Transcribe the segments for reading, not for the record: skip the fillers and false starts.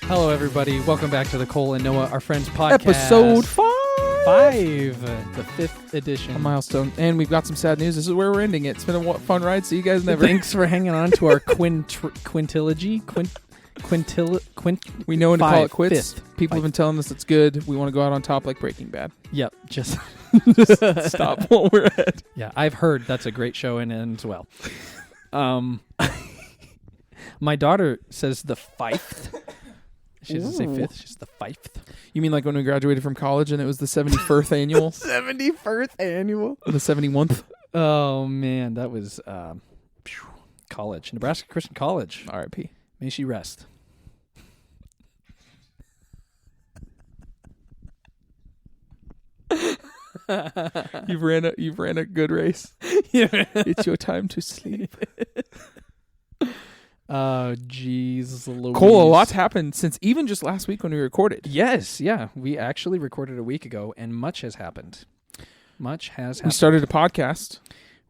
Hello, everybody. Welcome back to the Cole and Noah, our friends podcast. Episode 5. 5, the 5th edition. A milestone. And we've got some sad news. This is where we're ending it. It's been a fun ride. See you guys never. Thanks for hanging on to our quintilogy. We know when to call it quits. Fifth. People have been telling us it's good. We want to go out on top like Breaking Bad. Yep. Just stop while we're at. Yeah, I've heard that's a great show and ends well. My daughter says the 5th. She doesn't say 5th. She's the 5th. You mean like when we graduated from college and it was the 71st annual? 71st annual? The 71th? Oh, man. That was college. Nebraska Christian College. R.I.P. May she rest. You've ran a good race. Yeah. It's your time to sleep. Oh, jeez, Louise. Cole, a lot's happened since even just last week when we recorded. Yes, yeah. We actually recorded a week ago, and much has happened. Much has happened. We started a podcast.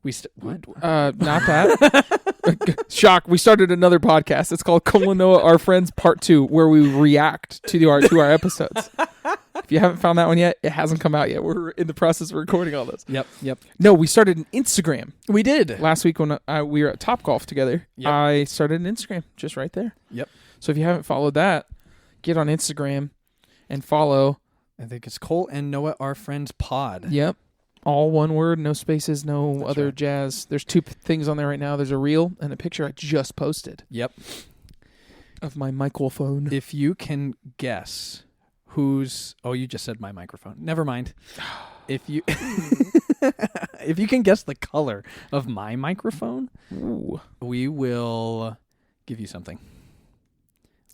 What? Not that. Shock. We started another podcast. It's called Cole and Noah, Our Friends Part 2, where we react to our episodes. If you haven't found that one yet, it hasn't come out yet. We're in the process of recording all those. Yep. No, we started an Instagram. We did. Last week when we were at Topgolf together, Yep. I started an Instagram just right there. Yep. So if you haven't followed that, get on Instagram and follow. I think it's Cole and Noah, Our Friends Pod. Yep. All one word, no spaces, no That's other right. jazz. There's two things on there right now. There's a reel and a picture I just posted. Yep. Of my microphone. If you can guess who's... Oh, you just said my microphone. Never mind. If you... If you can guess the color of my microphone, Ooh. we will give you something.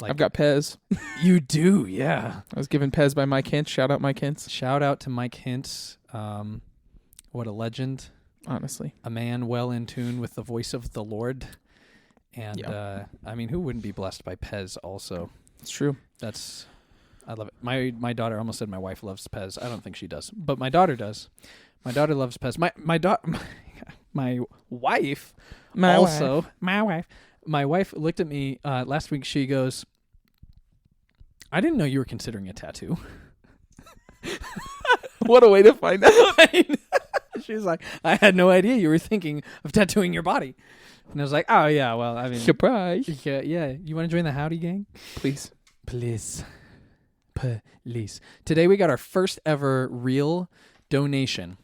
I've got Pez. You do, yeah. I was given Pez by Mike Hintz. Shout out Mike Hintz. Shout out to Mike Hintz. What a legend. Honestly. A man well in tune with the voice of the Lord. And, Yeah. I mean, who wouldn't be blessed by Pez also? It's true. I love it. My daughter, I almost said my wife loves Pez. I don't think she does, but my daughter does. My daughter loves Pez. My wife also. My wife looked at me last week. She goes, I didn't know you were considering a tattoo. What a way to find out. She's like, I had no idea you were thinking of tattooing your body. And I was like, oh, yeah, well, I mean. Surprise. Yeah. You want to join the Howdy Gang? Please. Today we got our first ever real donation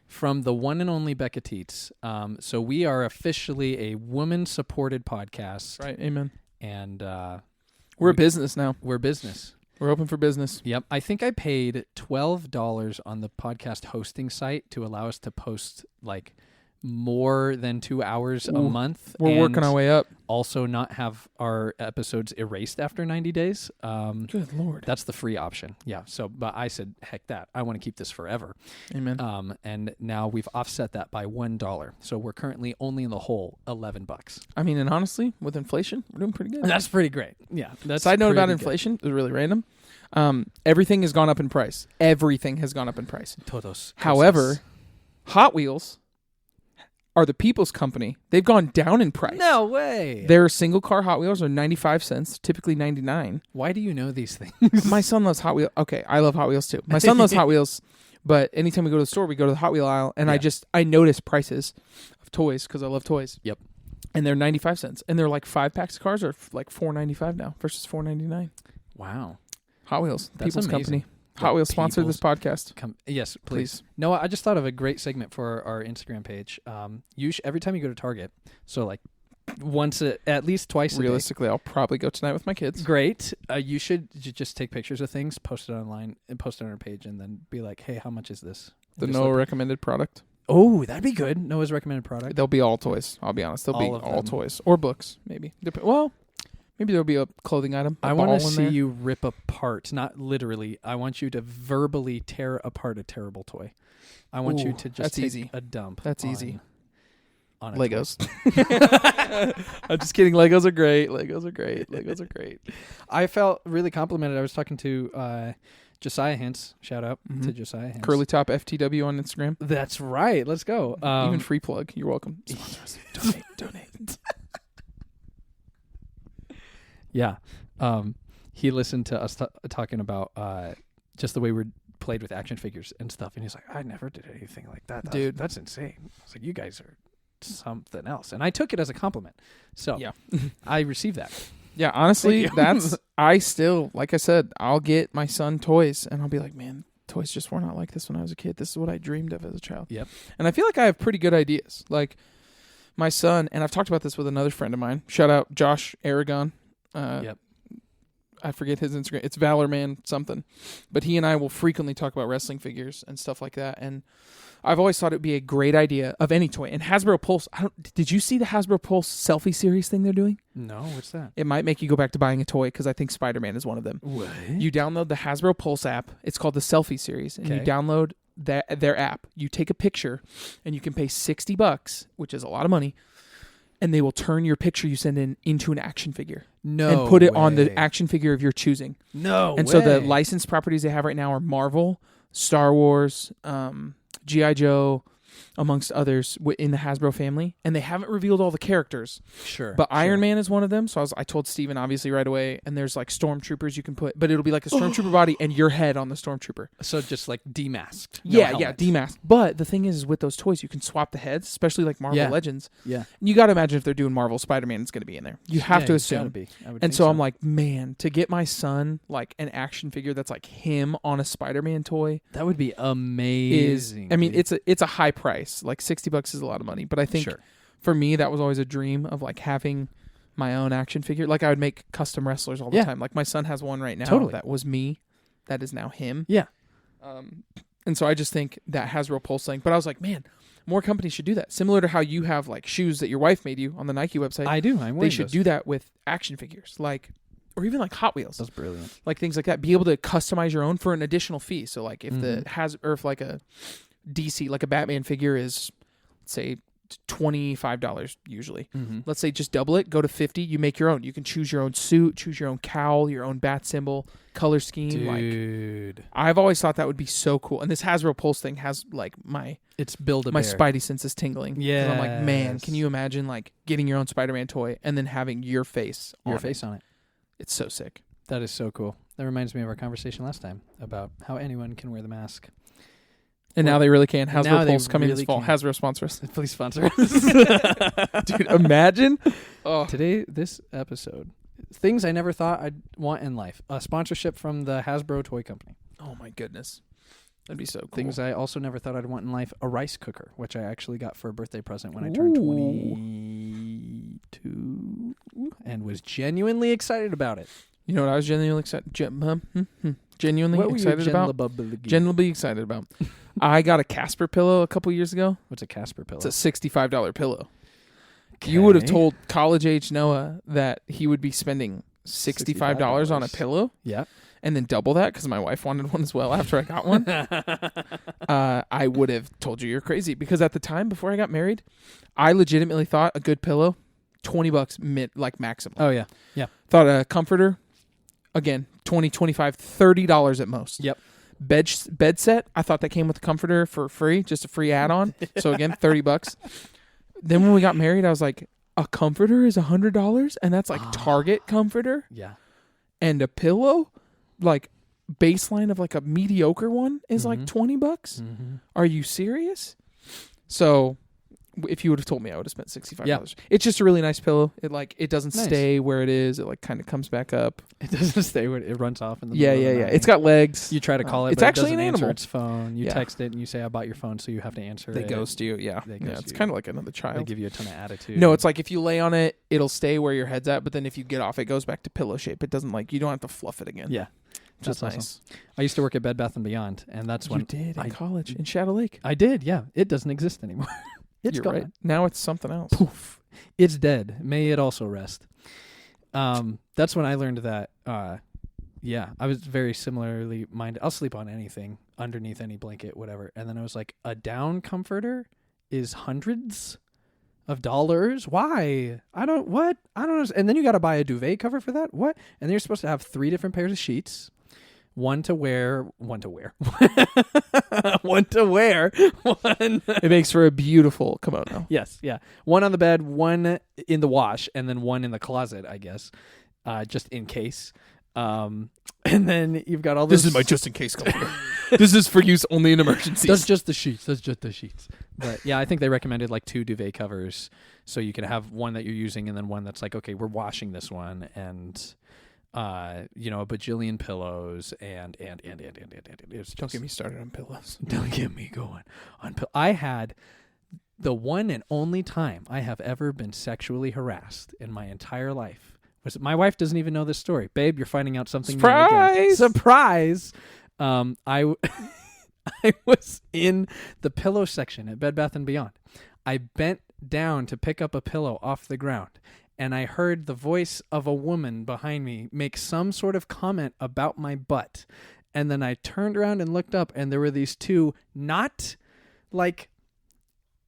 from the one and only Becca Teets. So we are officially a woman-supported podcast. Right. Amen. And We're a business now. we're business. We're open for business. Yep. I think I paid $12 on the podcast hosting site to allow us to post like more than 2 hours a month. We're working our way up. Also not have our episodes erased after 90 days. Good Lord. That's the free option. Yeah. So, but I said, heck that. I want to keep this forever. Amen. And now we've offset that by $1. So we're currently only in the hole $11. I mean, and honestly, with inflation, we're doing pretty good. That's pretty great. Yeah. That's Side note about pretty inflation, it was really random. Everything has gone up in price. Everything has gone up in price. good. Todos. However, Hot Wheels are the people's company. They've gone down in price. No way. Their single car Hot Wheels are 95 cents, typically 99. Why do you know these things? My son loves Hot Wheels. Okay, I love Hot Wheels too. My son loves Hot Wheels, but anytime we go to the store, we go to the Hot Wheel aisle, and Yeah. I notice prices of toys because I love toys. Yep. And they're 95 cents. And they're like 5 packs of cars are like $4.95 now versus $4.99. Wow. Hot Wheels, That's people's amazing. company. Hot Wheels sponsored this podcast. Yes, please. Please. Noah, I just thought of a great segment for our Instagram page. Every time you go to Target, so like at least twice a day. Realistically, I'll probably go tonight with my kids. Great. You should just take pictures of things, post it online, and post it on our page, and then be like, hey, how much is this? The Just Noah let- recommended product. Oh, that'd be good. Noah's recommended product. They'll be all toys. I'll be honest. They'll All be of all them. toys or books, maybe. Well, maybe there'll be a clothing item. I want to see you rip apart, not literally. I want you to verbally tear apart a terrible toy. I want you Ooh, to just that's take easy. a dump. That's easy. On a Legos. I'm just kidding. Legos are great. Legos are great. Legos are great. I felt really complimented. I was talking to Josiah Hintz. Shout out to Josiah Hintz. Curly Top FTW on Instagram. That's right. Let's go. Even free plug. You're welcome. Sponsor us. Donate. Yeah. he listened to us talking about just the way we played with action figures and stuff, and he's like, I never did anything like that. Dude, that's insane. I was like, you guys are something else, and I took it as a compliment. So yeah, I received that. Yeah, honestly, I still, like I said, I'll get my son toys, and I'll be like, man, toys just were not like this when I was a kid. This is what I dreamed of as a child. Yep. And I feel like I have pretty good ideas. Like my son, and I've talked about this with another friend of mine. Shout out Josh Aragon. Yep. I forget his Instagram. It's Valorman something. But he and I will frequently talk about wrestling figures and stuff like that. And I've always thought it would be a great idea of any toy. And Hasbro Pulse, did you see the Hasbro Pulse selfie series thing they're doing? No, what's that? It might make you go back to buying a toy because I think Spider-Man is one of them. What? You download the Hasbro Pulse app. It's called the Selfie Series. And you download their app. You take a picture and you can pay $60, which is a lot of money. And they will turn your picture you send in into an action figure. No and put it way. on the action figure of your choosing. No And way. so the licensed properties they have right now are Marvel, Star Wars, G.I. Joe, amongst others in the Hasbro family. And they haven't revealed all the characters. Sure. But Iron Man is one of them. So I told Steven obviously right away. And there's like stormtroopers you can put. But it'll be like a stormtrooper body and your head on the stormtrooper. So just like demasked. Yeah, demasked. But the thing is with those toys, you can swap the heads, especially like Marvel Legends. Yeah. And you got to imagine if they're doing Marvel, Spider-Man is going to be in there. You have to assume. And so I'm like, man, to get my son like an action figure that's like him on a Spider-Man toy. That would be amazing. It's a high price. Like $60 is a lot of money. But I think for me, that was always a dream of like having my own action figure. Like I would make custom wrestlers all the time. Like my son has one right now. That was me. That is now him. Yeah. And so I just think that Hasbro Pulse thing. But I was like, man, more companies should do that. Similar to how you have like shoes that your wife made you on the Nike website. I do. I'm wearing They should those. do that with action figures. Like, or even like Hot Wheels. That's brilliant. Like things like that. Be able to customize your own for an additional fee. So like if if like a DC, like a Batman figure is, say, $25 usually. Let's say just double it, go to $50. You make your own. You can choose your own suit, choose your own cowl, your own bat symbol, color scheme. Dude, like I've always thought that would be so cool. And this Hasbro Pulse thing has like my spidey senses tingling. Yeah, I'm like, man, can you imagine like getting your own Spider-Man toy and then having your face on it? It's so sick. That is so cool. That reminds me of our conversation last time about how anyone can wear the mask. And now they really can. Hasbro Pulse coming this fall. Hasbro sponsor us. Please sponsor us. Dude, imagine. Today, this episode, things I never thought I'd want in life. A sponsorship from the Hasbro toy company. Oh my goodness. That'd be so cool. Things I also never thought I'd want in life. A rice cooker, which I actually got for a birthday present when I turned 22 and was genuinely excited about it. You know what I was genuinely excited Genuinely excited about. I got a Casper pillow a couple years ago. What's a Casper pillow? It's a $65 pillow. Okay. You would have told college-age Noah that he would be spending $65 on a pillow. Yeah. And then double that because my wife wanted one as well after I got one. I would have told you you're crazy because at the time before I got married, I legitimately thought a good pillow, $20 like maximum. Oh, yeah. Yeah. Thought a comforter, again, $20, $25, $30 at most. Yep. Bed set, I thought that came with the comforter for free, just a free add-on. So again, $30. Then when we got married, I was like, a comforter is $100, and that's like Target comforter. Yeah. And a pillow, like baseline of like a mediocre one is like $20. Are you serious? So if you would have told me, I would have spent $65. Yeah. It's just a really nice pillow. It doesn't stay where it is. It like kind of comes back up. It doesn't stay where it runs off in the middle of the night. It's got legs. You try to call it, it's but actually it doesn't an animal. answer its phone. You text it and you say, I bought your phone, so you have to answer They it. ghost you. Yeah. It's kind of like another child. They give you a ton of attitude. No, it's like if you lay on it, it'll stay where your head's at, but then if you get off, it goes back to pillow shape. It doesn't you don't have to fluff it again. Yeah. That's nice. Awesome. I used to work at Bed Bath & Beyond, and that's when... You did in college, in Shadow Lake. I did, yeah. It doesn't exist anymore. You're gone. Right. Now it's something else. Poof. It's dead. May it also rest. That's when I learned that, I was very similarly minded. I'll sleep on anything, underneath any blanket, whatever. And then I was like, a down comforter is hundreds of dollars? Why? I don't know. And then you got to buy a duvet cover for that? What? And then you're supposed to have 3 different pairs of sheets. One to wear. It makes for a beautiful kimono. Yes, yeah. One on the bed, one in the wash, and then one in the closet, I guess, just in case. And then you've got all this. This is my just in case comforter. This is for use only in emergencies. That's just the sheets. But yeah, I think they recommended like 2 duvet covers, so you can have one that you're using and then one that's like, okay, we're washing this one, and a bajillion pillows and Don't get me started on pillows. Don't get me going on pillows. I had the one and only time I have ever been sexually harassed in my entire life. My wife doesn't even know this story. Babe, you're finding out something new again. Surprise! I was in the pillow section at Bed Bath & Beyond. I bent down to pick up a pillow off the ground, and I heard the voice of a woman behind me make some sort of comment about my butt. And then I turned around and looked up, and there were these 2 not like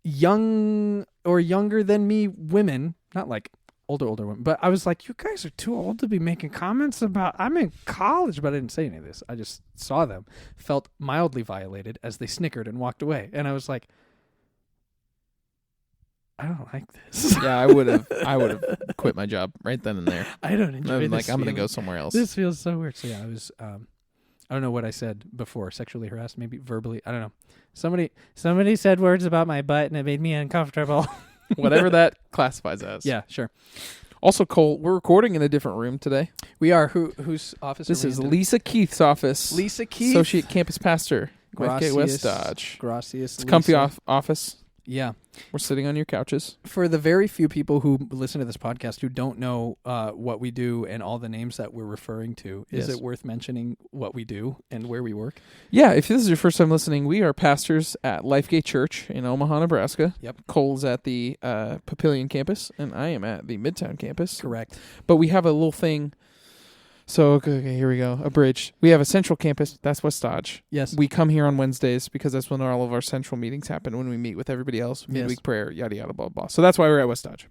young or younger than me women, not like older women, but I was like, you guys are too old to be making comments about, I'm in college, but I didn't say any of this. I just saw them, felt mildly violated as they snickered and walked away. And I was like, I don't like this. Yeah, I would have quit my job right then and there. I don't enjoy this. Like, I'm going to go somewhere else. This feels so weird. So yeah, I was, I don't know what I said before, sexually harassed, maybe verbally. I don't know. Somebody said words about my butt and it made me uncomfortable. Whatever that classifies as. Yeah, sure. Also, Cole, we're recording in a different room today. We are. Whose office This are we is in? Lisa Keith's office. Lisa Keith. Associate Campus Pastor. Gracias, West Dodge. Gracias, It's a comfy Lisa. office. Yeah. We're sitting on your couches. For the very few people who listen to this podcast who don't know what we do and all the names that we're referring to, is it worth mentioning what we do and where we work? Yeah, if this is your first time listening, we are pastors at Lifegate Church in Omaha, Nebraska. Yep. Cole's at the Papillion campus, and I am at the Midtown campus. Correct. But we have a little thing. So, okay, here we go. A bridge. We have a central campus. That's West Dodge. Yes. We come here on Wednesdays because that's when all of our central meetings happen, when we meet with everybody else, midweek prayer, yada, yada, blah, blah. So that's why we're at West Dodge.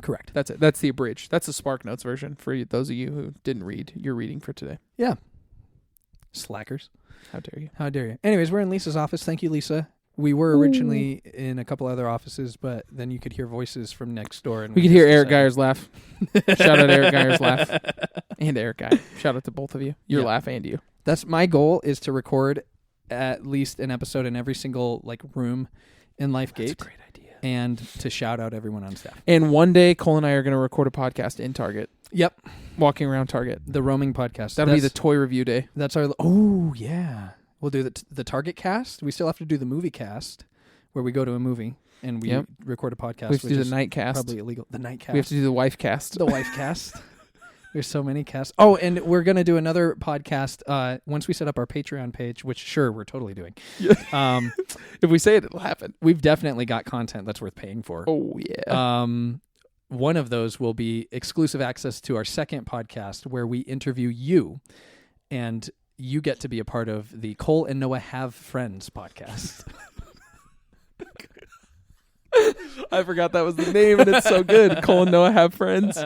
Correct. That's it. That's the abridged. That's the Spark Notes version for those of you who didn't read your reading for today. Yeah. Slackers. How dare you? How dare you? Anyways, we're in Lisa's office. Thank you, Lisa. We were originally in a couple other offices, but then you could hear voices from next door. And we could hear Eric Geyer's laugh. Shout out Eric Geyer's laugh. And Eric Geyer. Shout out to both of you. Your laugh and you. That's my goal, is to record at least an episode in every single room in Lifegate. That's a great idea. And to shout out everyone on staff. And one day, Cole and I are going to record a podcast in Target. Yep. Walking around Target. The roaming podcast. That'll be the toy review day. That's our... Oh, yeah. We'll do the Target cast. We still have to do the movie cast, where we go to a movie and we record a podcast. We have to do the night cast. Probably illegal. The night cast. We have to do the wife cast. The wife cast. There's so many casts. Oh, and we're going to do another podcast once we set up our Patreon page, which, sure, we're totally doing. If we say it, it'll happen. We've definitely got content that's worth paying for. Oh, yeah. One of those will be exclusive access to our second podcast, where we interview you, and you get to be a part of the Cole and Noah Have Friends podcast. I forgot that was the name, and it's so good. Cole and Noah Have Friends.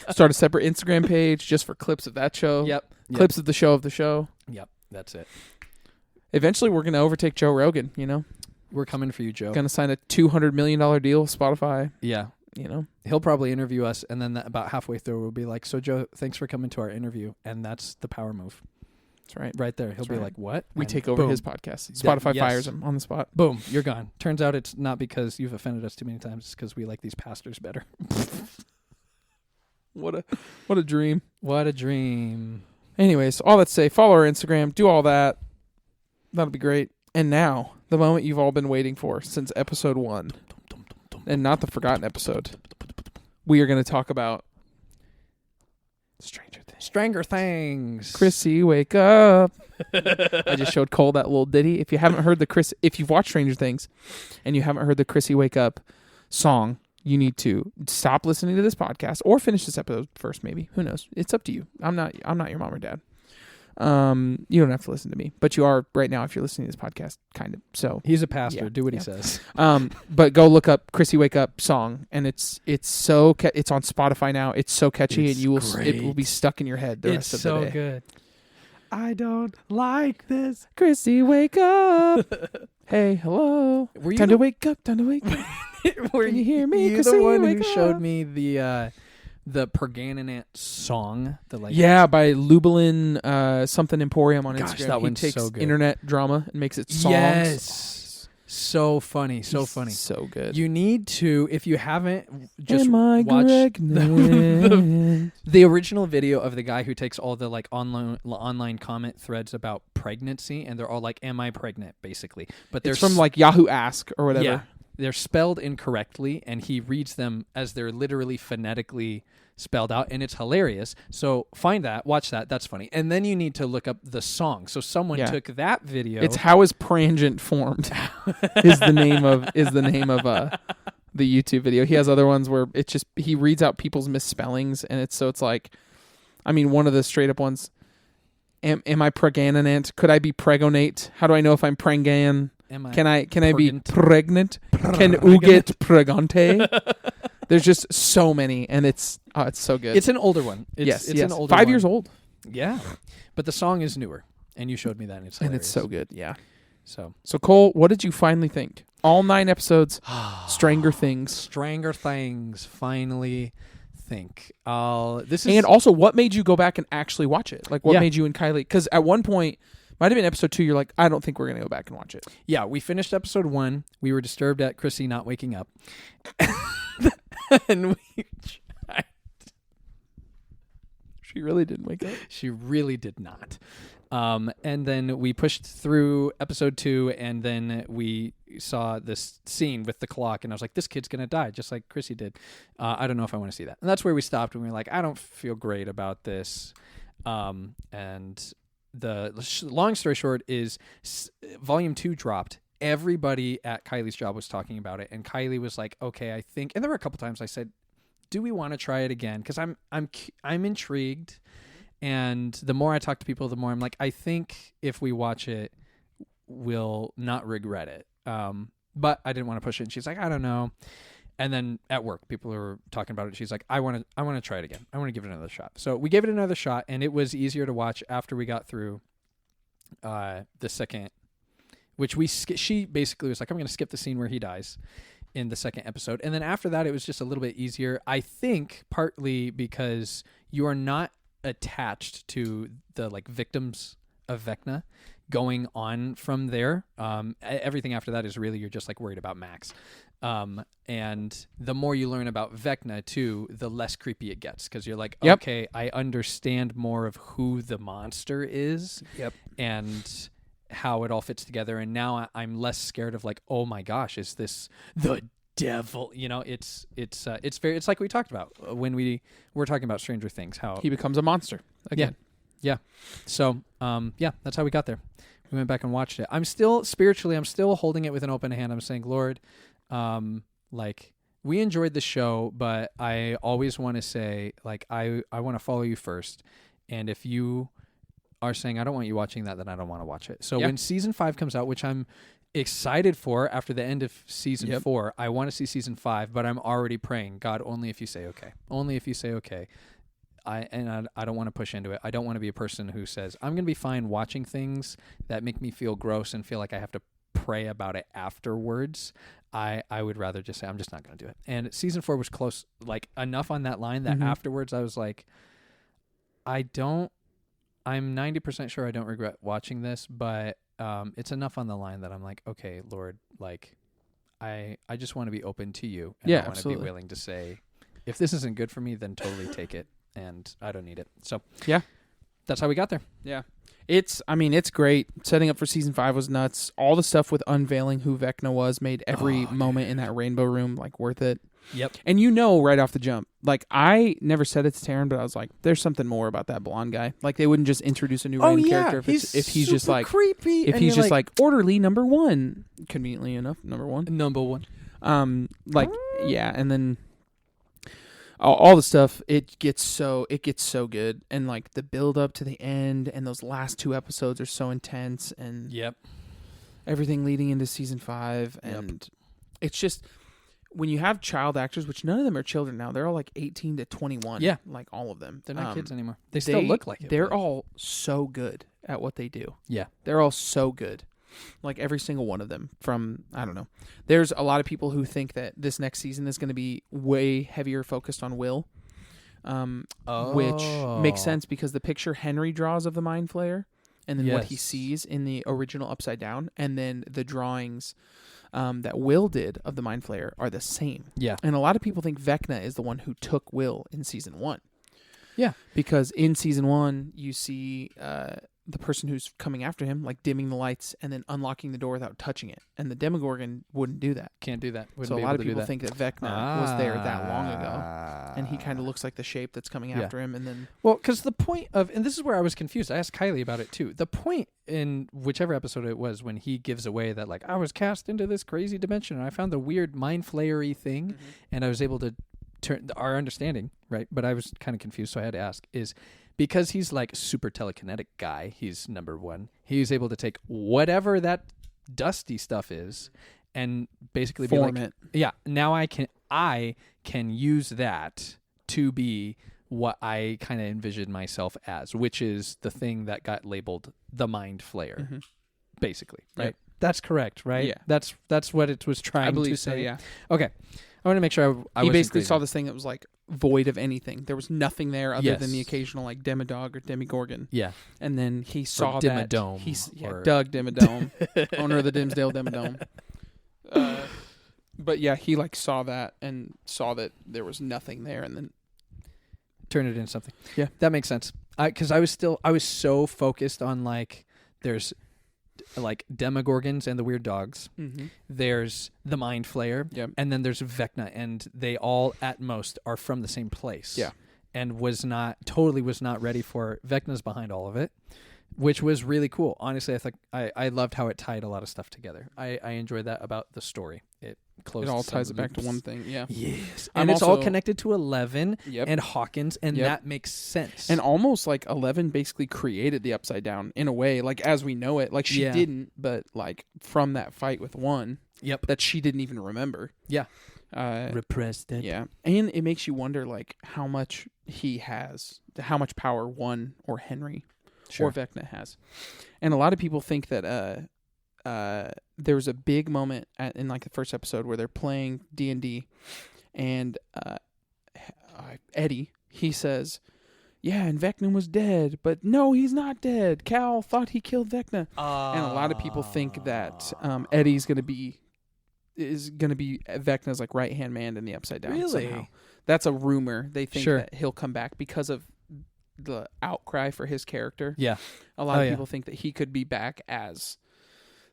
Start a separate Instagram page just for clips of that show. Yep. Clips of the show. Yep. That's it. Eventually, we're going to overtake Joe Rogan, We're coming for you, Joe. Going to sign a $200 million deal with Spotify. Yeah. He'll probably interview us, and then about halfway through, we'll be like, so, Joe, thanks for coming to our interview. And that's the power move. That's right. Right there. He'll be like, what? We and take over boom. his podcast. Spotify Yes. fires him on the spot. Boom. You're gone. Turns out it's not because you've offended us too many times. It's because we like these pastors better. What a dream. What a dream. Anyways, all that to say, follow our Instagram. Do all that. That'll be great. And now, the moment you've all been waiting for since episode 1. And not the forgotten episode. We are going to talk about Stranger Things. Chrissy, wake up. I just showed Cole that little ditty. If you haven't heard if you've watched Stranger Things and you haven't heard the Chrissy Wake Up song, you need to stop listening to this podcast or finish this episode first, maybe. Who knows? It's up to you. I'm not your mom or dad. You don't have to listen to me, but you are right now if you're listening to this podcast, kind of. So he's a pastor. Yeah, do what he says. But go look up Chrissy Wake Up song, and it's so it's on Spotify now. It's so catchy, and it will be stuck in your head the rest of the day. It's so good. I don't like this. Chrissy, wake up. Hey, hello. To wake up. Time to wake up. Were Can you hear me? You Chrissy, the one wake who up. showed me the the Pergananant song. By Lublin something Emporium on Gosh, Instagram. that He one's takes so good. internet drama and makes it songs. Yes. So funny. So funny. So good. You need to, if you haven't, just Am I watch pregnant? the original video of the guy who takes all the like online comment threads about pregnancy, and they're all like, "Am I pregnant?" basically. But they're It's from like Yahoo Ask or whatever. Yeah, they're spelled incorrectly, and he reads them as they're literally phonetically spelled out, and it's hilarious. So find that, watch that. That's funny. And then you need to look up the song. So someone took that video. It's How Is Prangent Formed is the name of the YouTube video. He has other ones where it's just he reads out people's misspellings, and it's like, I mean, one of the straight up ones. Am I pregnant? Could I be pregonate? How do I know if I'm pregnan? Can I be pregnant? Can you get pregante? There's just so many, and it's so good. It's an older one. It's an older 5 one. years old. Yeah, but the song is newer, and you showed me that, and it's hilarious. And it's so good. Yeah. So Cole, what did you finally think? All 9 episodes. Stranger Things. Stranger Things. Finally, think. And also, what made you go back and actually watch it? Like, what made you and Kylie? Because at one point, might have been episode 2. You're like, I don't think we're gonna go back and watch it. Yeah, we finished episode 1. We were disturbed at Chrissy not waking up. And we tried. She really didn't wake up. She really did not. And then we pushed through episode 2, and then we saw this scene with the clock, and I was like, this kid's going to die, just like Chrissy did. I don't know if I want to see that. And that's where we stopped, and we were like, I don't feel great about this. And the long story short is volume 2 dropped. Everybody at Kylie's job was talking about it, and Kylie was like, okay, I think, and there were a couple times I said, do we want to try it again? Because I'm intrigued, and the more I talk to people, the more I'm like, I think if we watch it, we'll not regret it. But I didn't want to push it, and she's like, I don't know. And then at work, people were talking about it. She's like, I want to try it again. I want to give it another shot. So we gave it another shot, and it was easier to watch after we got through the second. Which she basically was like, I'm going to skip the scene where he dies in the second episode. And then after that, it was just a little bit easier. I think partly because you are not attached to the like victims of Vecna going on from there. Everything after that is really, you're just like worried about Max. And the more you learn about Vecna too, the less creepy it gets. Cause you're like, okay, I understand more of who the monster is. Yep. And how it all fits together, and now I'm less scared of like, oh my gosh, is this the devil? You know, it's like we talked about when we were talking about Stranger Things, how he becomes a monster again. Yeah. So that's how we got there. We went back and watched it. I'm still holding it with an open hand. I'm saying, Lord, like, we enjoyed the show, but I always want to say, like, I want to follow you first, and if you are saying I don't want you watching that, then I don't want to watch it. So when season 5 comes out, which I'm excited for after the end of season 4, I want to see season 5, but I'm already praying, God, only if you say okay. Only if you say okay. I don't want to push into it. I don't want to be a person who says, I'm going to be fine watching things that make me feel gross and feel like I have to pray about it afterwards. I would rather just say, I'm just not going to do it. And season 4 was close, like enough on that line that afterwards I was like, I'm 90% sure I don't regret watching this, but it's enough on the line that I'm like, okay, Lord, like, I just want to be open to you. And I want to be willing to say, if this isn't good for me, then totally take it, and I don't need it. So that's how we got there. Yeah. It's great. Setting up for season 5 was nuts. All the stuff with unveiling who Vecna was made every moment in that rainbow room like worth it. Yep. And right off the jump, like, I never said it to Taryn, but I was like, there's something more about that blonde guy. Like, they wouldn't just introduce a new random character if he's just like creepy. If he's just like orderly number 1, conveniently enough, number 1. And then all the stuff, it gets so good, and like the build up to the end, and those last 2 episodes are so intense, and everything leading into season 5, and it's just, when you have child actors, which none of them are children now, they're all like 18 to 21. Yeah. Like all of them. They're not kids anymore. They still look like it. They're all so good at what they do. Yeah. They're all so good. Like every single one of them from, I don't know. There's a lot of people who think that this next season is going to be way heavier focused on Will. which makes sense because the picture Henry draws of the Mind Flayer and then what he Yes. sees in the original Upside Down and then the drawings that Will did of the Mind Flayer are the same. Yeah. And a lot of people think Vecna is the one who took Will in season 1. Yeah. Because in season 1, you see the person who's coming after him, like dimming the lights and then unlocking the door without touching it. And the Demogorgon wouldn't do that. Can't do that. Wouldn't So a be lot able of to do people that. think that Vecna was there that long ago. And he kind of looks like the shape that's coming Yeah. after him. And then Well, because the point of, and this is where I was confused. I asked Kylie about it too. The point in whichever episode it was when he gives away that, like, I was cast into this crazy dimension and I found the weird mind flayery thing and I was able to turn our understanding, right? But I was kind of confused, so I had to ask, is because he's like super telekinetic guy, he's number one. He's able to take whatever that dusty stuff is and basically form be like, it. yeah, now I can use that to be what I kind of envisioned myself as, which is the thing that got labeled the Mind Flayer, basically, right? Yep. That's correct, right? Yeah. That's what it was trying I believe to so, say. yeah. Okay. I want to make sure I He wasn't basically crazy. saw this thing that was like void of anything. There was nothing there other Yes. than the occasional like Demodog or Demigorgon. Yeah. And then he saw that. Dimmadome, He's or- Doug Dimmadome, owner of the Dimsdale Dimmadome. But yeah, he like saw that and saw that there was nothing there, and then Turn it into something. Yeah. That makes sense. Because I was so focused on like, there's like Demogorgons and the weird dogs. There's the Mind Flayer. Yep. And then there's Vecna, and they all at most are from the same place. Yeah. And was not ready for Vecna's behind all of it, which was really cool. Honestly, I think I loved how it tied a lot of stuff together. I enjoyed that about the story. It closed. it all some ties it back to loops. one thing. Yeah. Yes. I'm And it's all also- connected to 11 Yep. and Hawkins, and Yep. that makes sense. And almost like 11 basically created the Upside Down in a way, like as we know it. Like she Yeah. didn't, but like from that fight with 1 Yep. that she didn't even remember. Yeah. Uh, Repressed it. yeah. And it makes you wonder like how much he has, how much power 1 or Henry Sure. or Vecna has. And a lot of people think that there was a big moment in like the first episode where they're playing D&D and Eddie, he says, yeah, and Vecna was dead, but no, he's not dead. Cal thought he killed Vecna. And a lot of people think that Eddie's going to be Vecna's like right-hand man in the Upside Down. Really? Somehow. That's a rumor. They think Sure. that he'll come back because of the outcry for his character. Yeah. A lot Oh, of yeah. people think that he could be back as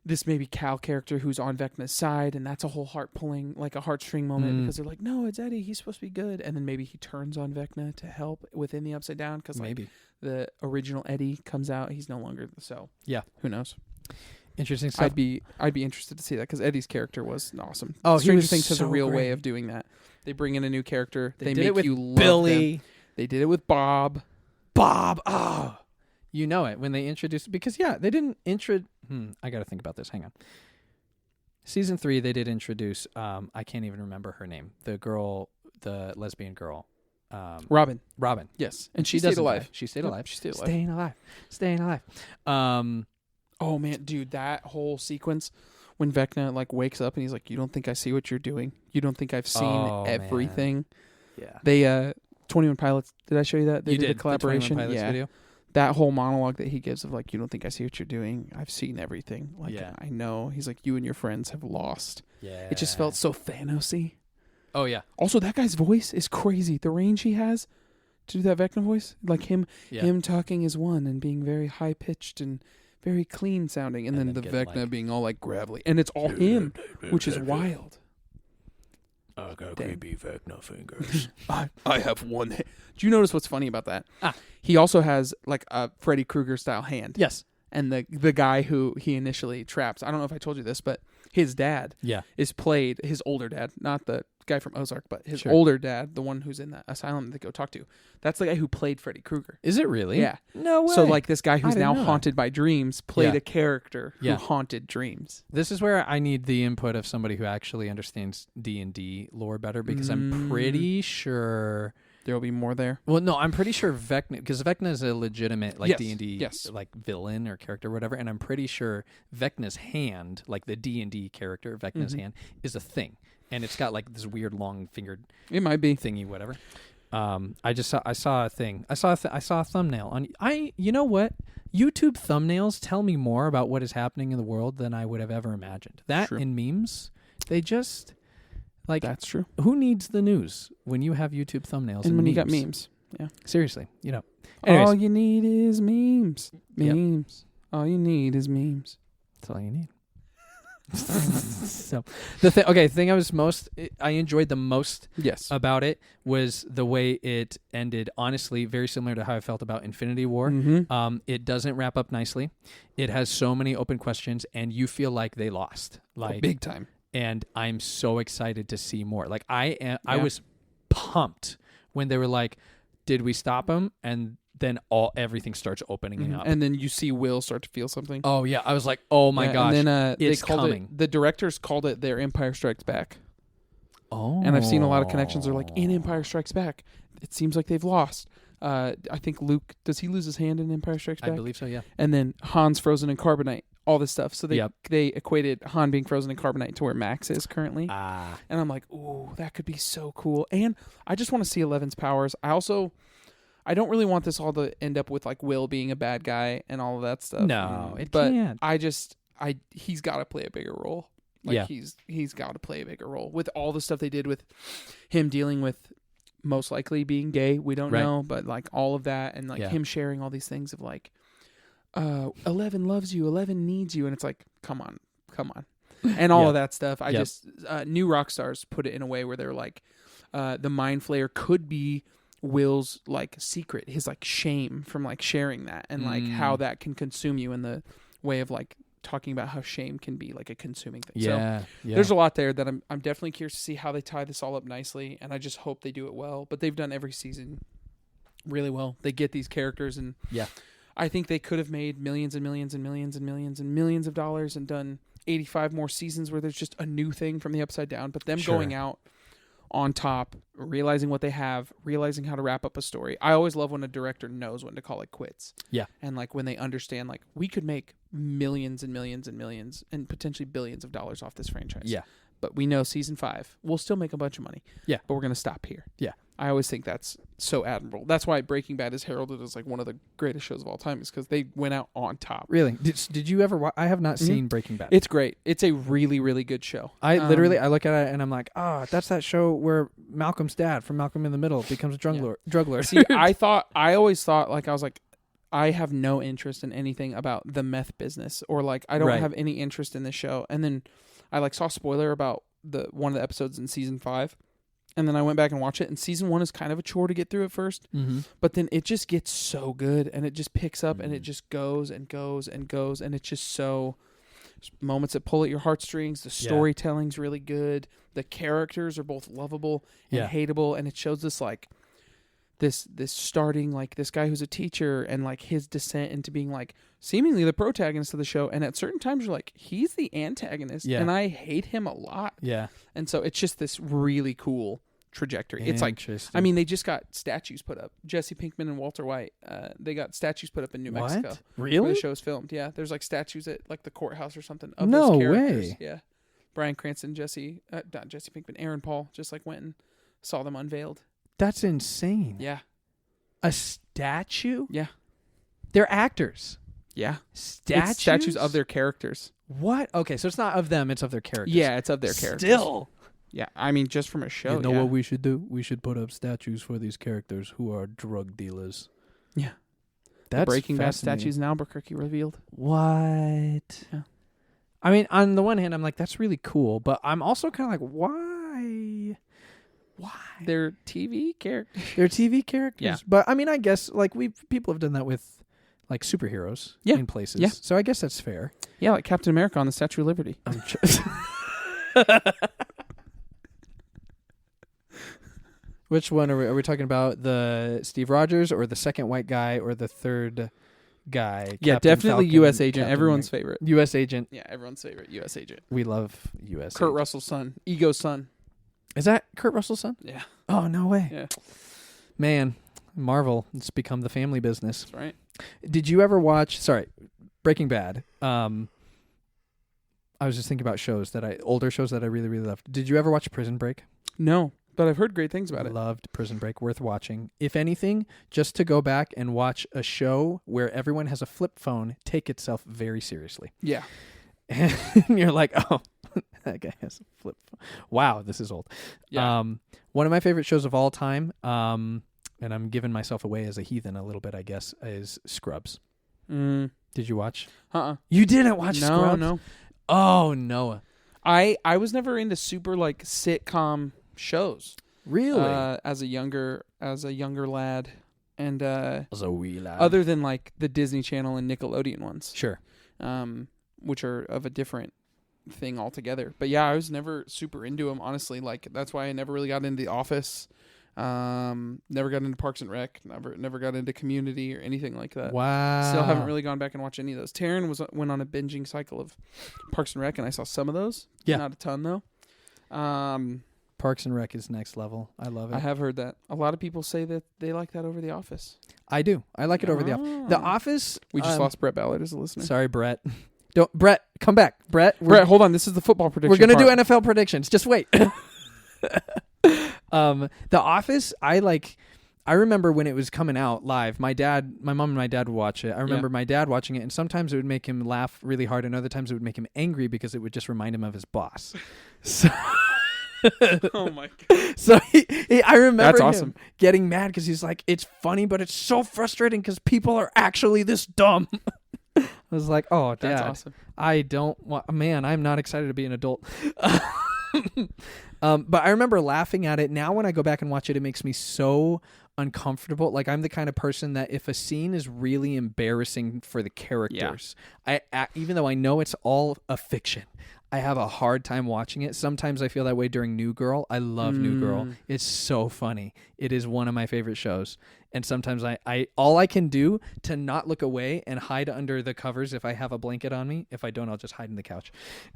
this maybe Cal character who's on Vecna's side, and that's a whole heart-pulling, like a heartstring moment because they're like, no, it's Eddie. He's supposed to be good. And then maybe he turns on Vecna to help within the Upside Down because like, Maybe. the original Eddie comes out. He's no longer so. Yeah. Who knows? Interesting stuff. I'd be interested to see that because Eddie's character was awesome. Oh, he Stranger was Things has a so real great. way of doing that. They bring in a new character. They did make it with you love Billy. them. They did it with Bob. Bob. Oh. You know it when they introduced, because they didn't I got to think about this. Hang on. Season 3, they did introduce, I can't even remember her name. The girl, the lesbian girl. Robin. Robin. Yes. And she stayed doesn't alive. die. She stayed Yep, alive. she stayed alive. Staying alive. Oh man, dude, that whole sequence when Vecna like wakes up and he's like, "You don't think I see what you're doing? You don't think I've seen Oh, everything?" Yeah. They 21 Pilots. Did I show you that? They You did did a collaboration. The 21 Pilots Yeah. video. That whole monologue that he gives of like, "You don't think I see what you're doing? I've seen everything." Like, Yeah. I know. He's like, "You and your friends have lost." Yeah. It just felt so Thanos-y. Oh yeah. Also, that guy's voice is crazy. The range he has to do that Vecna voice, like him talking is one and being very high pitched and very clean sounding, and then the getting, Vecna like, being all like gravelly, and it's all him, which is wild. I got Damn. creepy Vecna fingers. I have one. Do you notice what's funny about that? He also has like a Freddy Krueger style hand. Yes. And the guy who he initially traps, I don't know if I told you this, but his dad Yeah. is played, his older dad, not the guy from Ozark, but his Sure. older dad, the one who's in that asylum that they go talk to. That's the guy who played Freddy Krueger. Is it really? Yeah. No way. So like this guy who's didn't now know that. haunted by dreams played Yeah. a character who Yeah. haunted dreams. This is where I need the input of somebody who actually understands D&D lore better, because I'm pretty sure. There will be more there. Well, no, I'm pretty sure Vecna, because Vecna is a legitimate like Yes, D&D yes. like villain or character or whatever, and I'm pretty sure Vecna's hand, like the D&D character, Vecna's hand, is a thing, and it's got like this weird long fingered It might be. thingy, whatever. I saw a thing. I saw a thumbnail on. You know what? YouTube thumbnails tell me more about what is happening in the world than I would have ever imagined. That True. and memes, they just like. That's true. Who needs the news when you have YouTube thumbnails And when memes? you got memes. Yeah. Seriously, you know. Anyways, All you need is memes. Yep. Memes. All you need is memes. that's all you need. So the thing I enjoyed the most Yes. about it was the way it ended. Honestly, very similar to how I felt about Infinity War. Mm-hmm. It doesn't wrap up nicely. It has so many open questions, and you feel like they lost, like big time. And I'm so excited to see more. Like I Yeah. was pumped when they were like, "Did we stop him?" And then everything starts opening up. And then you see Will start to feel something. Oh yeah, I was like, "Oh my gosh!" And then it's they called coming. it. The directors called it their Empire Strikes Back. Oh, And I've seen a lot of connections. They're like, in Empire Strikes Back, it seems like they've lost. I think Luke, does he lose his hand in Empire Strikes Back? I believe so. Yeah. And then Han's frozen in carbonite. All this stuff. So Yep. they equated Han being frozen in carbonite to where Max is currently. Ah. And I'm like, ooh, that could be so cool. And I just want to see Eleven's powers. I don't really want this all to end up with like Will being a bad guy and all of that stuff. No, it but can't. he's got to play a bigger role. Like Yeah. he's got to play a bigger role with all the stuff they did with him dealing with most likely being gay. We don't Right. know, but like all of that and like Yeah. him sharing all these things of like, 11 loves you, 11 needs you, and it's like, come on, and all Yeah. of that stuff. I Yep. just New Rockstars put it in a way where they're like, the Mind Flayer could be Will's like secret, his like shame from like sharing that, and like how that can consume you in the way of like talking about how shame can be like a consuming thing. Yeah. So yeah. there's a lot there that I'm definitely curious to see how they tie this all up nicely, and I just hope they do it well. But they've done every season really well. They get these characters, and Yeah. I think they could have made millions and millions and millions and millions and millions of dollars and done 85 more seasons where there's just a new thing from the Upside Down. But them Sure. going out on top, realizing what they have, realizing how to wrap up a story. I always love when a director knows when to call it quits. Yeah. And like when they understand, like, we could make millions and millions and millions and potentially billions of dollars off this franchise. Yeah. But we know season 5, we'll still make a bunch of money. Yeah. But we're going to stop here. Yeah. I always think that's so admirable. That's why Breaking Bad is heralded as like one of the greatest shows of all time, is because they went out on top. Really? Did you ever watch? I have not seen Breaking Bad. It's great. It's a really, really good show. I literally look at it and I'm like, that's that show where Malcolm's dad from Malcolm in the Middle becomes a drug lord. See, I always thought, like, I was like, I have no interest in anything about the meth business, or like, I don't Right. have any interest in this show. And then I like saw a spoiler about one of the episodes in season 5. And then I went back and watched it, and season 1 is kind of a chore to get through at first, but then it just gets so good, and it just picks up, and it just goes and goes and goes, and it's just so moments that pull at your heartstrings. The storytelling's really good. The characters are both lovable and hateable, and it shows this like this starting, like, this guy who's a teacher and like his descent into being like seemingly the protagonist of the show, and at certain times you're like, he's the antagonist, and I hate him a lot. Yeah. And so it's just this really cool trajectory. It's like, I mean, they just got statues put up. Jesse Pinkman and Walter White, they got statues put up in New Mexico. Where Really? the show's filmed. Yeah, there's like statues at like the courthouse or something of No those characters. way. Yeah, Bryan Cranston, not Jesse Pinkman, Aaron Paul just like went and saw them unveiled. That's insane. Yeah, A statue? yeah, They're actors. yeah. Statues? It's statues of their characters. What? Okay, so it's not of them, it's of their characters. Yeah, it's of their characters. Still. Yeah, I mean, just from a show. You know yeah. what we should do? We should put up statues for these characters who are drug dealers. Yeah. That's Breaking Bad fascinating. statues in Albuquerque revealed. What? Yeah. I mean, on the one hand, I'm like, that's really cool, but I'm also kind of like, why? Why? They're TV characters. They're TV characters. Yeah. But I mean, I guess like people have done that with like superheroes in places. Yeah. So I guess that's fair. Yeah, like Captain America on the Statue of Liberty. Which one are we talking about? The Steve Rogers or the second white guy or the third guy? Yeah, Captain definitely Falcon, U.S. agent. Captain Everyone's America. favorite. U.S. agent. Yeah, everyone's favorite U.S. agent. We love U.S. Kurt agent. Russell's son. Ego's son. Is that Kurt Russell's son? Yeah. Oh, no way. Yeah. Man, Marvel, it's become the family business. That's right. Did you ever watch, Breaking Bad? I was just thinking about older shows that I really, really loved. Did you ever watch Prison Break? No. but I've heard great things about it. Loved Prison Break. Worth watching. If anything, just to go back and watch a show where everyone has a flip phone take itself very seriously. Yeah. And you're like, oh, that guy has a flip phone. Wow, this is old. Yeah. One of my favorite shows of all time, and I'm giving myself away as a heathen a little bit, I guess, is Scrubs. Did you watch? You didn't watch Scrubs? No. Oh, Noah. I was never into super like sitcom shows. Really? As a younger lad, and As a wee lad. other than like the Disney Channel and Nickelodeon ones, Sure. which are of a different thing altogether. But yeah, I was never super into them, honestly. Like that's why I never really got into The Office. Never got into Parks and Rec. Never got into Community or anything like that. Wow. Still haven't really gone back and watched any of those. Taryn went on a binging cycle of Parks and Rec, and I saw some of those. Yeah. Not a ton though. Parks and Rec is next level. I love it. I have heard that. A lot of people say that they like that over The Office. I do. I like it over The Office. The Office. We just lost Brett Ballard as a listener. Sorry, Brett. Brett, come back. Brett, hold on. This is the football prediction. we're going to do NFL predictions. Just wait. The Office, I remember when it was coming out live, my mom and my dad would watch it. I remember my dad watching it, and sometimes it would make him laugh really hard, and other times it would make him angry because it would just remind him of his boss. So, Oh my god. so I remember That's him awesome. getting mad because he's like, it's funny, but it's so frustrating because people are actually this dumb. I was like, oh, Dad, That's awesome. I don't want, man, I'm not excited to be an adult. But I remember laughing at it. Now when I go back and watch it, it makes me so uncomfortable. Like I'm the kind of person that if a scene is really embarrassing for the characters, even though I know it's all a fiction, I have a hard time watching it. Sometimes I feel that way during New Girl. I love New Girl. It's so funny. It is one of my favorite shows. And sometimes I all I can do to not look away and hide under the covers if I have a blanket on me. If I don't, I'll just hide in the couch.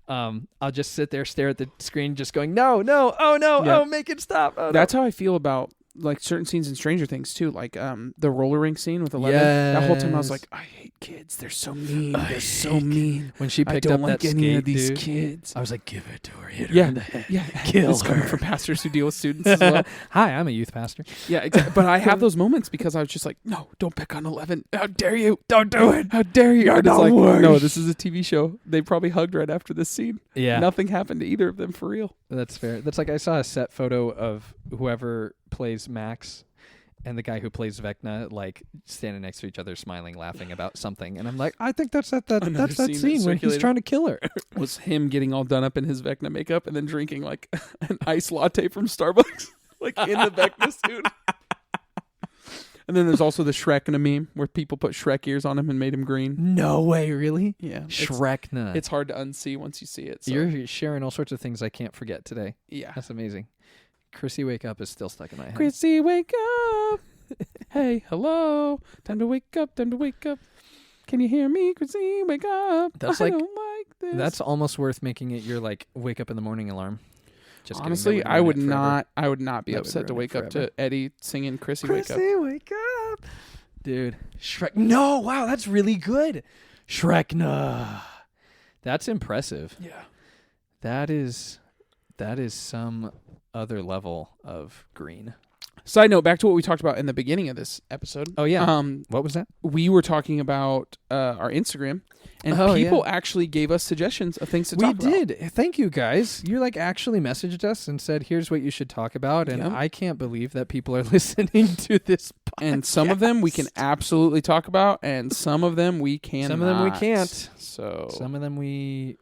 I'll just sit there, stare at the screen, just going, no, oh no, Yeah. oh, make it stop. Oh, That's how I feel about like certain scenes in Stranger Things too, like the roller rink scene with 11. That whole time I was like, I hate kids. They're so mean. They're so mean. When she I picked don't up like that any skate, of these dude, kids. I was like, give it to her, hit her Yeah, in the head. yeah. Kill It's coming her. from pastors who deal with students as well. Hi, I'm a youth pastor. Yeah, exactly. But I have those moments because I was just like, no, don't pick on 11. How dare you? Don't do it. How dare you? You're And it's the like, worst. no, this is a TV show. They probably hugged right after this scene. Yeah. Nothing happened to either of them for real. That's fair. That's like I saw a set photo of whoever plays Max and the guy who plays Vecna, like standing next to each other, smiling, laughing about something. And I'm like, I think that's that Another that's that scene that scene when he's circulated. trying to kill her. Was him getting all done up in his Vecna makeup and then drinking like an iced latte from Starbucks, like in the Vecna suit. And then there's also the Shrek in a meme where people put Shrek ears on him and made him green. No way, really? Yeah, Shrekna. It's hard to unsee once you see it. So. You're sharing all sorts of things I can't forget today. Yeah. That's amazing. Chrissy Wake Up is still stuck in my head. Chrissy, wake up! Hey, hello! Time to wake up! Time to wake up! Can you hear me, Chrissy? Wake up! That's I like- don't like this. That's almost worth making it your like wake up in the morning alarm. Just kidding, honestly, that I would ruin it forever. not. I would not be That would upset to ruin it wake up forever. to Eddie singing "Chrissy, Wake Up." Chrissy, wake up, dude. Shrek. No, wow, that's really good. Shrekna. That's impressive. Yeah. That is some other level of green. Side note: back to what we talked about in the beginning of this episode. Oh yeah. What was that? We were talking about our Instagram, and people actually gave us suggestions of things to We talk about. did. Thank you, guys. You like actually messaged us and said, "Here's what you should talk about." And Yep. I can't believe that people are listening to this podcast. And some of them we can absolutely talk about, and some of them we can. Some of them we can't. So Some of them we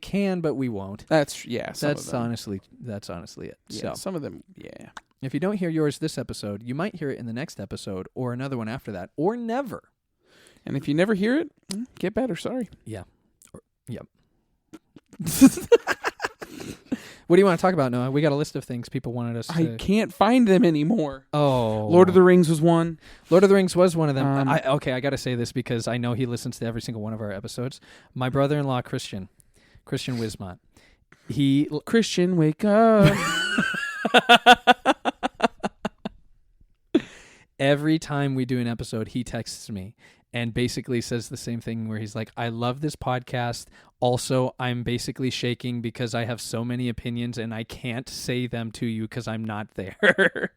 can, but we won't. that's some That's of them. honestly it. Yeah, So some of them. Yeah. if you don't hear yours this episode, you might hear it in the next episode or another one after that, or never. And if you never hear it, get better. Sorry. Yep. What do you want to talk about, Noah? We got a list of things people wanted us to... I can't find them anymore. Oh. Lord of the Rings was one. Lord of the Rings was one of them. Um, I got to say this because I know he listens to every single one of our episodes. My brother-in-law, Christian Wismont, Christian, wake up. every time we do an episode, he texts me and basically says the same thing where he's like, I love this podcast. Also, I'm basically shaking because I have so many opinions and I can't say them to you because I'm not there.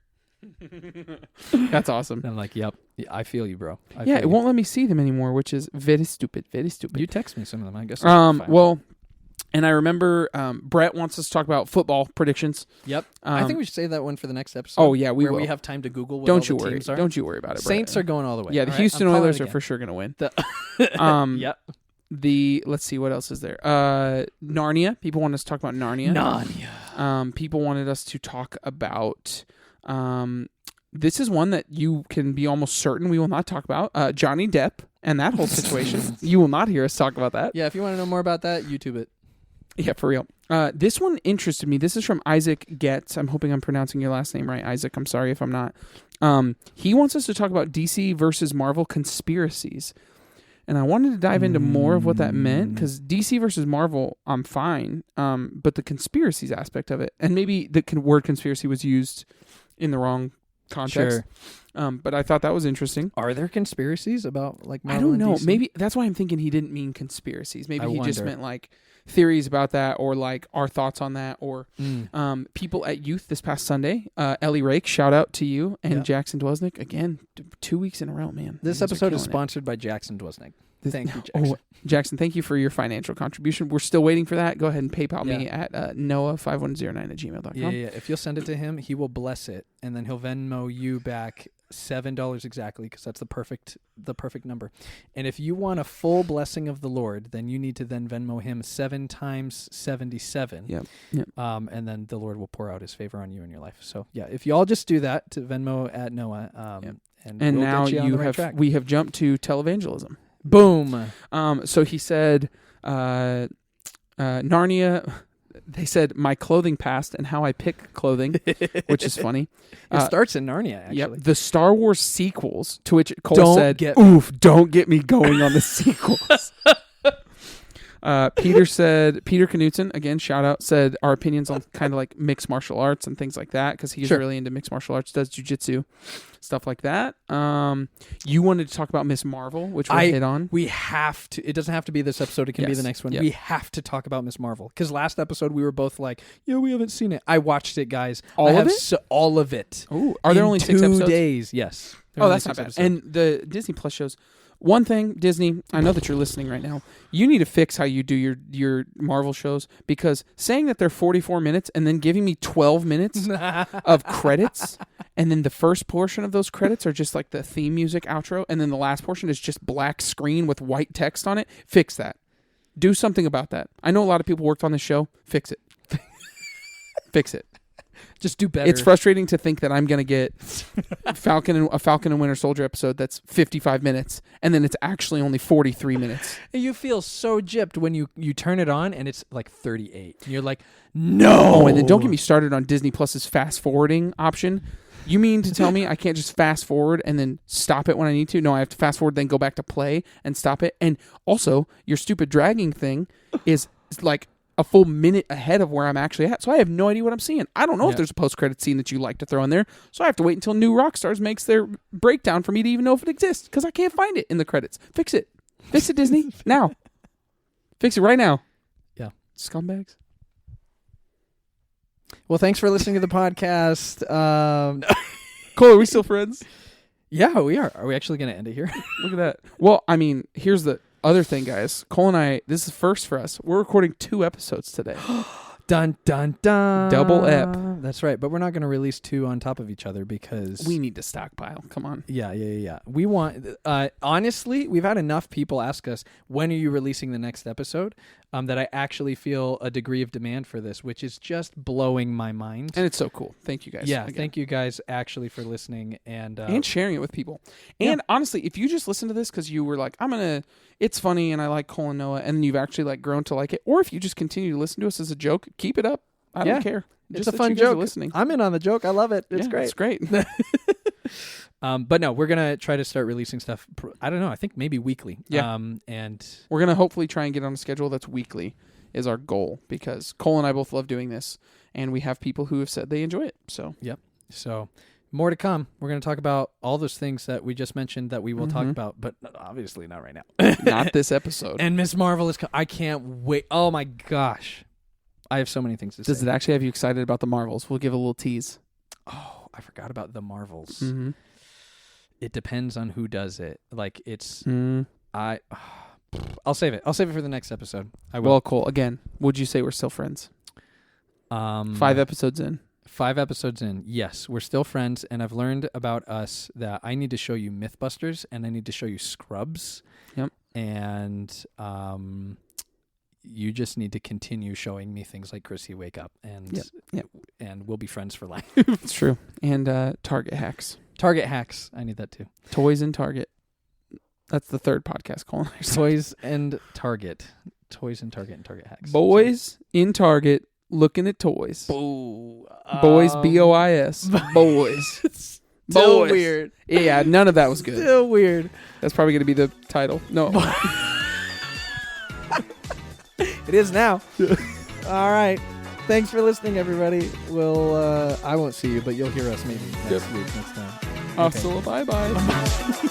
That's awesome. And I'm like, yep, I feel you, bro. It won't let me see them anymore, which is very stupid. Very stupid. You text me some of them, I guess. Well, and I remember Brett wants us to talk about football predictions. Yep. I think we should save that one for the next episode. Oh yeah, we will. We have time to Google what Don't all you the worry. teams are. Don't you worry about it. Saints Brett. are going all the way. Yeah, the all Houston right? Oilers are for sure going to win. Yep. Let's see what else is there. Narnia. People want us to talk about Narnia. People wanted us to talk about. This is one that you can be almost certain we will not talk about. Johnny Depp and that whole situation. You will not hear us talk about that. Yeah, if you want to know more about that, YouTube it. Yeah, for real. This one interested me. This is from Isaac Getz. I'm hoping I'm pronouncing your last name right, Isaac. I'm sorry if I'm not. He wants us to talk about DC versus Marvel conspiracies. And I wanted to dive into more of what that meant, because DC versus Marvel, I'm fine. But the conspiracies aspect of it, and maybe the word conspiracy was used in the wrong context. Sure. But I thought that was interesting. Are there conspiracies about like Marvel I don't and know. DC? Maybe that's why I'm thinking he didn't mean conspiracies. Maybe he just wonder. meant like theories about that, or like our thoughts on that, or people at youth this past Sunday. Ellie Rake, shout out to you, and Jackson Dwesnick again. 2 weeks in a row, man. This episode is sponsored by Jackson Dwesnick. Thank you, Jackson. Jackson, thank you for your financial contribution. We're still waiting for that. Go ahead and PayPal me at noah5109@gmail.com. Yeah. If you'll send it to him, he will bless it, and then he'll Venmo you back $7 exactly, because that's the perfect number. And if you want a full blessing of the Lord, then you need to then Venmo him 7 times 77. Yep. And then the Lord will pour out His favor on you in your life. So yeah, if you all just do that to Venmo at Noah, and we'll now get you on the right track. We have jumped to televangelism. Boom. So he said, Narnia. They said my clothing past and how I pick clothing, which is funny. It starts in Narnia, actually. Yep. The Star Wars sequels, to which Cole said, "Oof, don't get me going on the sequels." Peter Knutson, again, shout out, said our opinions on kind of like mixed martial arts and things like that, because he's really into mixed martial arts, does jiu-jitsu, stuff like that. You wanted to talk about Miss Marvel, which we hit on. We have to. It doesn't have to be this episode. It can be the next one. Yep. We have to talk about Miss Marvel, because last episode we were both like, yeah, we haven't seen it. I watched it, guys. All of it? All of it. Ooh, are there only 6 episodes? 2 days, yes. Oh, that's not bad. And the Disney Plus shows. One thing, Disney, I know that you're listening right now. You need to fix how you do your Marvel shows, because saying that they're 44 minutes and then giving me 12 minutes of credits, and then the first portion of those credits are just like the theme music outro, and then the last portion is just black screen with white text on it. Fix that. Do something about that. I know a lot of people worked on this show. Fix it. Fix it. Just do better. It's frustrating to think that I'm going to get a Falcon and Winter Soldier episode that's 55 minutes, and then it's actually only 43 minutes. You feel so gypped when you turn it on and it's like 38. And you're like, no. Oh, and then don't get me started on Disney Plus's fast forwarding option. You mean to tell me I can't just fast forward and then stop it when I need to? No, I have to fast forward, then go back to play and stop it. And also, your stupid dragging thing is like a full minute ahead of where I'm actually at. So I have no idea what I'm seeing. I don't know if there's a post-credit scene that you like to throw in there. So I have to wait until New Rockstars makes their breakdown for me to even know if it exists, because I can't find it in the credits. Fix it. Fix it, Disney. Now. Fix it right now. Yeah. Scumbags. Well, thanks for listening to the podcast. Cole, are we still friends? Yeah, we are. Are we actually going to end it here? Look at that. Well, I mean, here's the other thing, guys. Cole and I, this is first for us. We're recording 2 episodes today. Dun, dun, dun. Double ep. That's right. But we're not going to release 2 on top of each other, because we need to stockpile. Come on. Yeah. We want, honestly, we've had enough people ask us, when are you releasing the next episode? That I actually feel a degree of demand for this, which is just blowing my mind. And it's so cool. Thank you guys. Yeah. Again. Thank you guys actually for listening and sharing it with people. And honestly, if you just listen to this because you were like, it's funny and I like Cole and Noah, and you've actually like grown to like it, or if you just continue to listen to us as a joke, keep it up. I don't care. It's just a fun joke. Listening. I'm in on the joke. I love it. It's great. It's great. But no, we're going to try to start releasing stuff. I don't know. I think maybe weekly. Yeah. And we're going to hopefully try and get on a schedule that's weekly is our goal, because Cole and I both love doing this, and we have people who have said they enjoy it. So, yep. So more to come. We're going to talk about all those things that we just mentioned that we will talk Mhm. about, but obviously not right now. Not this episode. And Miss Marvel is. I can't wait. Oh my gosh, I have so many things to say. Does it actually have you excited about the Marvels? We'll give a little tease. Oh, I forgot about the Marvels. Mm-hmm. It depends on who does it. Like it's. Mm. I'll save it. I'll save it for the next episode. I will. Well, cool. Again, would you say we're still friends? 5 episodes in. 5 episodes in, yes, we're still friends, and I've learned about us that I need to show you Mythbusters, and I need to show you Scrubs. Yep. And you just need to continue showing me things like Chrissy Wake Up, and and we'll be friends for life. It's true. And Target hacks. Target hacks, I need that too. Toys in Target. That's the third podcast, Colin. Toys and Target. Toys and Target and Target hacks. Boys in Target looking at toys. Boo. Boys, B-O-I-S. Boys. Still Boys. weird. Yeah, none of that was good. Still weird. That's probably going to be the title. No. It is now. All right. Thanks for listening, everybody. We'll I won't see you, but you'll hear us maybe next week, next time. Hasta, bye-bye.